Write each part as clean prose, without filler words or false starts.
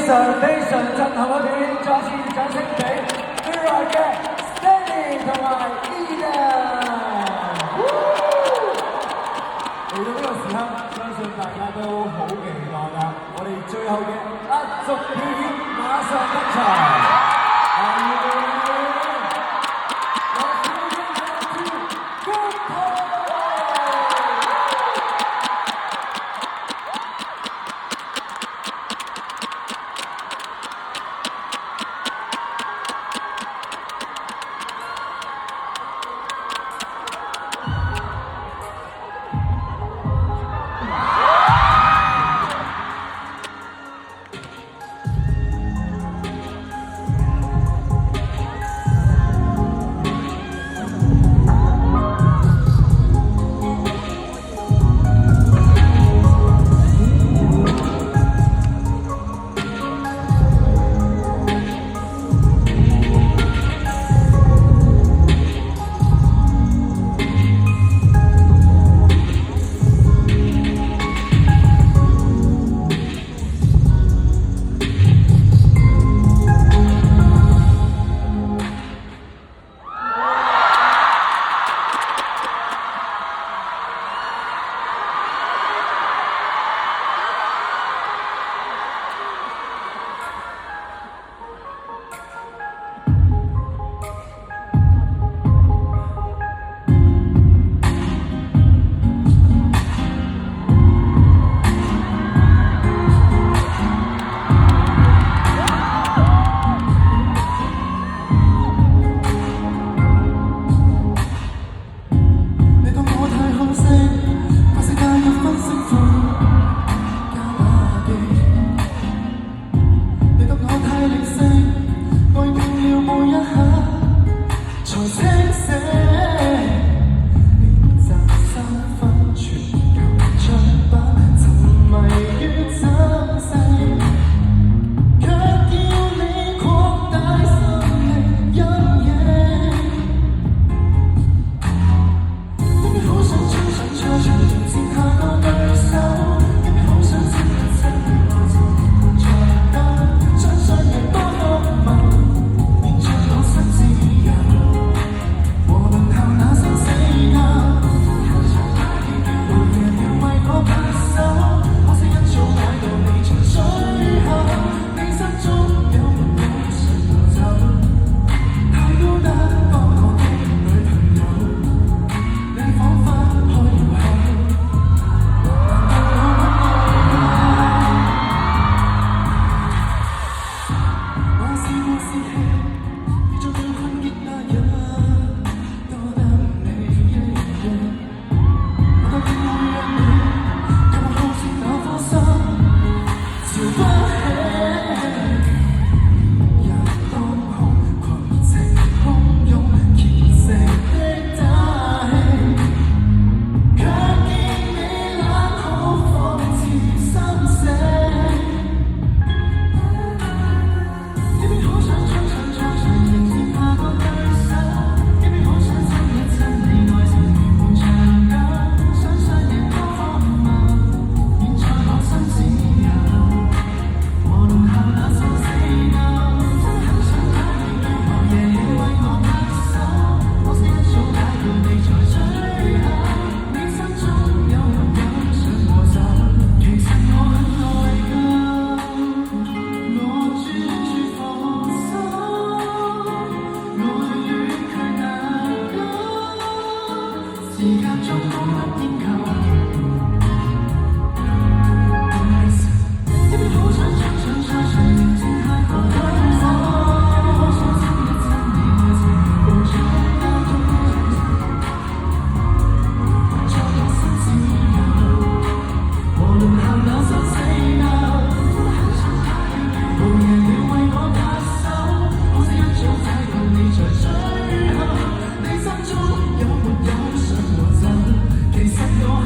非常震撼嗰段，再次掌聲俾 Mirror 嘅 Stanley 同埋 Eden。嚟到呢個時刻，相信大家都好期待啦！我哋最後嘅壓軸表演馬上登場。其實我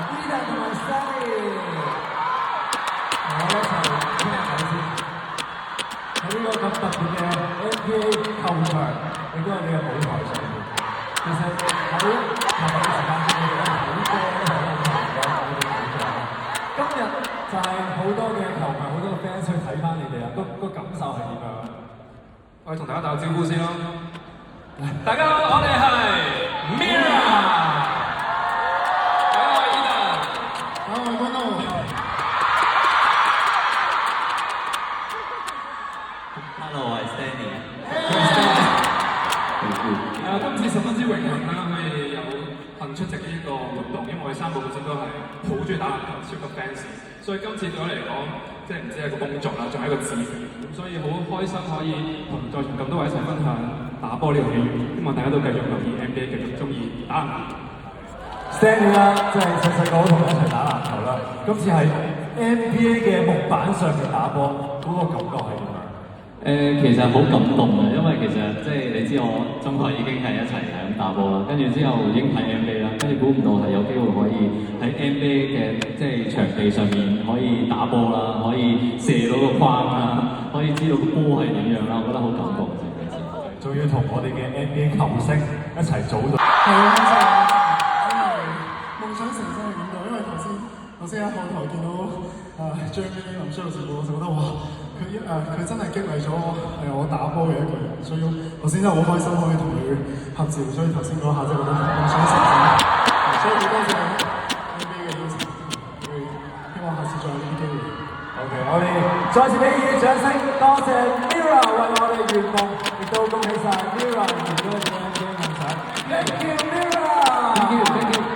Eden 同埋 Stanley， 我一齊傾下偈先。喺呢個咁特別嘅 NBA 球場，亦都係你嘅舞台上面。其實喺琴日嘅時間裏面咧，好多都係好長嘅我哋嘅舞台。今日就係好多嘅球迷、好多嘅 fans 去睇翻你哋啊，個感受係點樣？我哋同大家打個招呼先咯。大家好，我哋係 Mirror。大家好，我係 Eden。我係君豪。Hello， 我係 Stanley。今次十分之榮幸啦，可以有幸出席呢個活動，因為我哋三個本身都係好中意打籃球，超級 fans，所以今次對我嚟講，即係唔止係一個工作啦，仲係一個志願，咁所以好開心可以同在場咁多位一齊分享打波呢樣嘢，希望大家都繼續留意 NBA， 繼續中意打籃球。Stanley 啦，即係細細個同佢一齊打籃球啦，今次喺 NBA 嘅木板上面打波，嗰個感覺係點樣？其實好感動嘅，因為其實即係你知我中學已經係一齊係咁打波啦，跟住之後已經睇 NBA 啦，跟住估唔到係有機會可以喺 NBA 嘅即係場地上面可以打波啦，可以射到個框啦，可以知道個波係點樣啦，我覺得好感動成件事。仲要同我哋嘅 NBA 球星一齊組隊。係啊，真係夢想成真係點到？因為頭先喺後台見到Jeremy Lin 林書豪直播，我就覺得哇，佢真係激勵咗我打波嘅一個人，所以頭先真係好開心可以同佢合照，所以頭先嗰下真係覺得夢想成真，所以好多謝 NBA 嘅邀請，希望下次再有呢啲機會。OK， 我哋再次俾啲掌聲，多謝 Mirror 為我哋圓夢，亦都恭喜晒 Mirror 圓咗你嘅 NBA 夢想。Thank you Mirror。Thank you。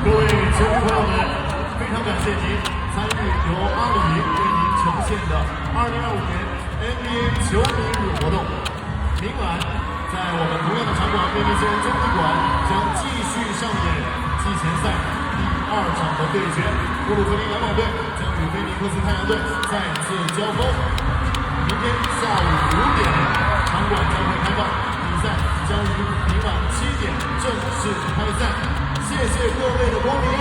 各位球迷朋友们，非常感谢您参与由阿鲁宁为您呈现的2025年 NBA 球迷日活动。明晚在我们同样的场馆——面对新人综艺馆，将继续上演季前赛第2场的对决。布鲁克林篮网队将与菲尼克斯太阳队再次交锋。明天下午5点，场馆将会开放，比赛将于明晚7点正式开赛。谢谢各位的光临。